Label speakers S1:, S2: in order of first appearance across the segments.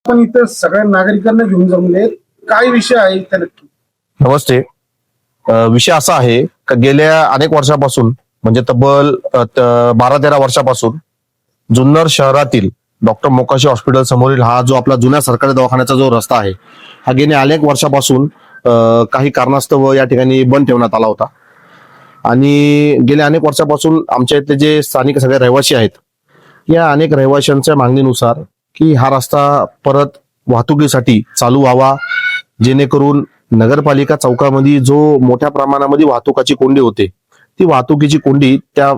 S1: पण इथं सगळ्या नागरिकांना घेऊन जमले, काय विषय आहे इथं नक्की?
S2: नमस्ते. विषय असा आहे का गेल्या अनेक वर्षापासून म्हणजे तब्बल 12-13 वर्षापासून जुन्नर शहरातील डॉक्टर मोकाशी हॉस्पिटल समोरील हा जो आपला जुन्या सरकारी दवाखान्याचा जो रस्ता आहे हा गेल्या अनेक वर्षापासून काही कारणास्तव या ठिकाणी बंद ठेवण्यात आला होता. आणि गेल्या अनेक वर्षापासून आमच्या इथले जे स्थानिक सगळे रहिवासी आहेत या अनेक रहिवाशांच्या मागणीनुसार की हा रस्ता परत वाहतुकीसाठी चालू व्हावा, जेणेकरून नगरपालिका चौकामध्ये जो मोठ्या प्रमाणामध्ये वाहतुकाची कोंडी होते ती वाहतुकीची कोंडी त्या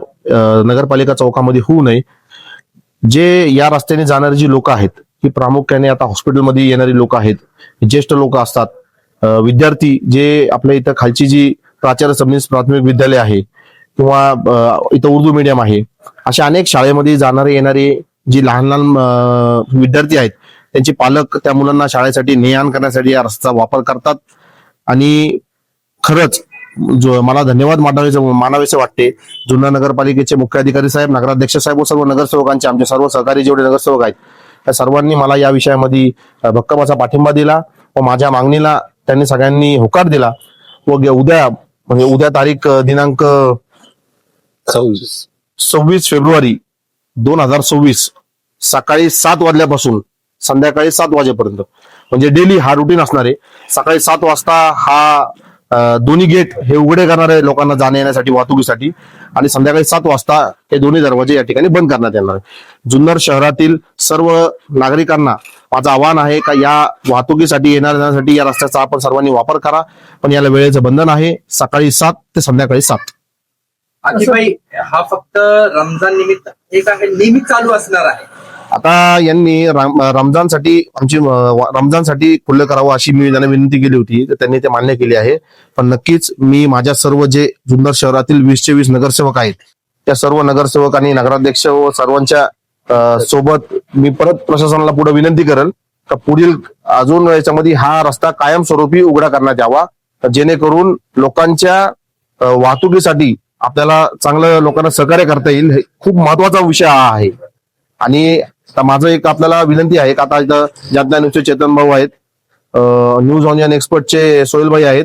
S2: नगरपालिका चौकामध्ये होऊ नये. जे या रस्त्याने जाणारी जी लोक आहेत ही प्रामुख्याने आता हॉस्पिटलमध्ये येणारी लोक आहेत, ज्येष्ठ लोक असतात, विद्यार्थी जे आपल्या इथं खालची जी प्राचार्य सबनीस प्राथमिक विद्यालय आहे किंवा इथं उर्दू मीडियम आहे, अशा अनेक शाळेमध्ये जाणारे येणारे जी लहान लहान विद्यार्थी आहेत त्यांचे पालक त्या मुलांना शाळेसाठी ने आण करण्यासाठी या रस्त्याचा वापर करतात. आणि खरंच जो मला धन्यवाद मानावेसे वाटते जुन्नर नगरपालिकेचे मुख्य अधिकारी साहेब, नगराध्यक्ष साहेब व सर्व नगरसेवकांचे, आमचे सर्व सहकारी जेवढे नगरसेवक आहेत त्या सर्वांनी मला या विषयामध्ये भक्कम असा पाठिंबा दिला व माझ्या मागणीला त्यांनी सगळ्यांनी होकार दिला. व उद्या म्हणजे उद्या तारीख दिनांक 26 फेब्रुवारी 2026 सकाळी 7 वाजल्यापासून संध्याकाळी 7 वाजेपर्यंत म्हणजे डेली हा रुटीन असणार आहे. सकाळी 7 वाजता हा दोन्ही गेट हे उघडे करणार आहे लोकांना जाण्या येण्यासाठी वाहतुकीसाठी, आणि संध्याकाळी 7 वाजता हे दोन्ही दरवाजे या ठिकाणी बंद करण्यात येणार आहे. जुन्नर शहरातील सर्व नागरिकांना माझं आवाहन आहे का या वाहतुकीसाठी येणाऱ्यांसाठी या रस्त्याचा आपण सर्वांनी वापर करा, पण याला वेळेचं बंधन आहे सकाळी 7 ते संध्याकाळी 7.
S3: आजीबाई, हा फक्त रमजान निमित्त एक आहे, नेहमी चालू असणार आहे?
S2: आता यांनी रमजानसाठी खुल्लं करावं अशी मी त्यांना विनंती केली होती, तर त्यांनी ते मान्य केली आहे. पण नक्कीच मी माझ्या सर्व जे जुन्नर शहरातील 20चे 20 नगरसेवक आहेत त्या सर्व नगरसेवक आणि नगराध्यक्ष व सर्वांच्या सोबत मी परत प्रशासनाला पुढे विनंती करेल का पुढील अजून याच्यामध्ये हा रस्ता कायमस्वरूपी उघडा करण्यात यावा, जेणेकरून लोकांच्या वाहतुकीसाठी आपल्याला चांगलं लोकांना सहकार्य करता येईल. हे खूप महत्वाचा विषय हा आहे. आणि माझं एक आपल्याला विनंती आहे का आता इथं जनता न्यूजचे चेतन भाऊ आहेत, न्यूज ऑनियन एक्सपर्टचे सोहेल भाई आहेत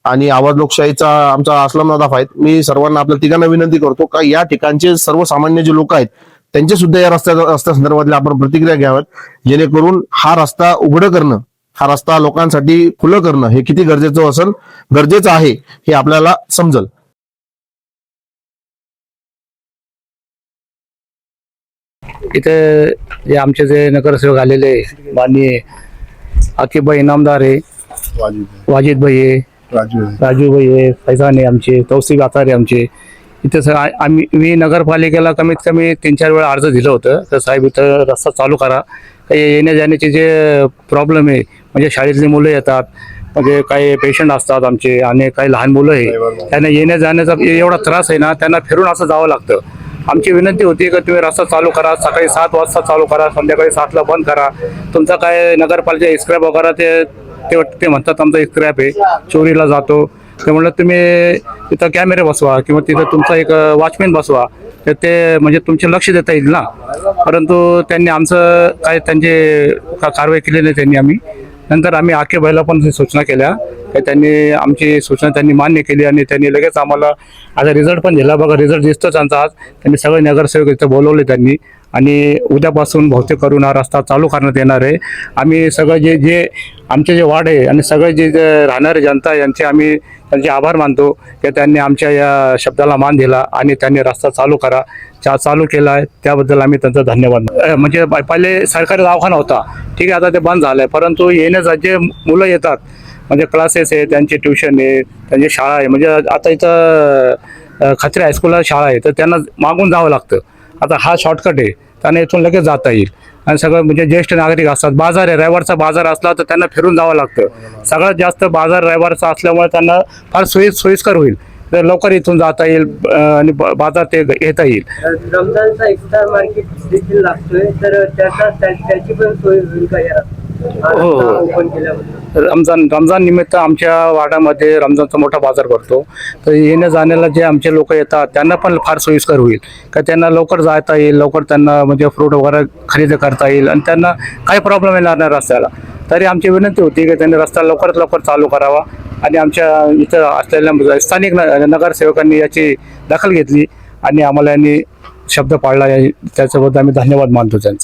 S2: आणि आवाज लोकशाहीचा आमचा असलम नदाफ आहेत. मी सर्वांना आपल्या तिघांना विनंती करतो का या ठिकाणचे सर्वसामान्य जे लोक आहेत त्यांचे सुद्धा या रस्त्या संदर्भातल्या आपण प्रतिक्रिया घ्याव्यात, जेणेकरून हा रस्ता उघडं करणं, हा रस्ता लोकांसाठी खुलं करणं हे किती गरजेचं आहे हे आपल्याला समजल.
S4: इथे जे आमचे जे नगरसेवक आलेले माननीय आकिबभाई इनामदार आहे, वाजिद भाई आहे, राजू भाई आहे, फैजान आहे, आमचे तौसिफ आतारे आमचे इथे मी नगरपालिकेला कमीत कमी 3-4 वेळा अर्ज दिलं होतं तर साहेब इथं रस्ता चालू करा. काही येण्या जाण्याचे जे प्रॉब्लेम आहे म्हणजे शाळेतली मुलं येतात, म्हणजे काही पेशंट असतात आमचे आणि काही लहान मुलं आहे, त्यांना येण्या जाण्याचा एवढा त्रास आहे ना, त्यांना फिरून असं जावं लागतं. आमची विनंती होती की तुम्ही रस्ता चालू करा, सकाळी 7 वाजता चालू करा, संध्याकाळी 7ला बंद करा. तुमचा काय नगरपालिका स्क्रॅप वगैरे ते म्हणतात आमचा स्क्रॅप आहे चोरीला जातो, ते म्हणलं तुम्ही तिथं कॅमेरे बसवा किंवा तिथं तुमचा एक वॉचमॅन बसवा, तर ते म्हणजे तुमचे लक्ष देता येईल ना. परंतु त्यांनी आमचं काय त्यांची कारवाई केली नाही त्यांनी. नंतर आम्ही आकेबाईला पण सूचना केल्या, त्यांनी आमची सूचना त्यांनी मान्य केली आणि त्यांनी लगेच आम्हाला आता रिझल्ट पण दिला. बघा रिझल्ट दिसतो त्यांचा आज. त्यांनी सगळे नगरसेवक इथं बोलवले त्यांनी आणि उद्यापासून बहुतेक करून हा रस्ता चालू करण्यात येणार आहे. आम्ही सगळं जे आमचे जे वार्ड आहे आणि सगळे जे राहणारे जनता यांचे आम्ही त्यांचे आभार मानतो की त्यांनी आमच्या या शब्दाला मान दिला आणि त्यांनी रस्ता चालू केला आहे, त्याबद्दल आम्ही त्यांचा धन्यवाद. म्हणजे पहिले सरकारी दवाखाना होता, ठीक आहे, आता ते बंद झालं आहे. परंतु येण्याचा जे मुलं येतात म्हणजे क्लासेस आहे, त्यांचे ट्युशन आहे, त्यांची शाळा आहे, म्हणजे आता इथं खत्री हायस्कूलला शाळा आहे तर त्यांना मागून जावं लागतं. आता हा शॉर्टकट आहे, त्यांना इथून लगेच जाता येईल. आणि सगळं म्हणजे ज्येष्ठ नागरिक असतात, बाजार आहे, रविवारचा बाजार असला तर त्यांना फिरून जावं लागतं. सगळ्यात जास्त बाजार रविवारचा असल्यामुळे त्यांना फार सोयीस्कर होईल, तर लवकर इथून जाता येईल आणि बाजार ते घेता येईल.
S5: रमजानचा इफ्तार मार्केट देखील लागतोय, तर त्याची पण सोय होईल का या
S4: हो
S5: ओपन केल्याबद्दल?
S4: रमजान निमित्त आमच्या वाड्यामध्ये रमजानचा मोठा बाजार भरतो. तर येण्या जाण्याला जे आमचे लोक येतात त्यांना पण फार सोयीस्कर होईल का त्यांना लवकर जाता येईल, लवकर त्यांना म्हणजे फ्रूट वगैरे खरेदी करता येईल आणि त्यांना काही प्रॉब्लेम येणार नाही रस्त्याला. तरी आमची विनंती होती की त्यांनी रस्ता लवकरात लवकर चालू करावा आणि आमच्या इथं असलेल्या स्थानिक नगरसेवकांनी याची दखल घेतली आणि आम्हाला यांनी शब्द पाळला. त्याच्याबद्दल आम्ही धन्यवाद मानतो त्यांचा.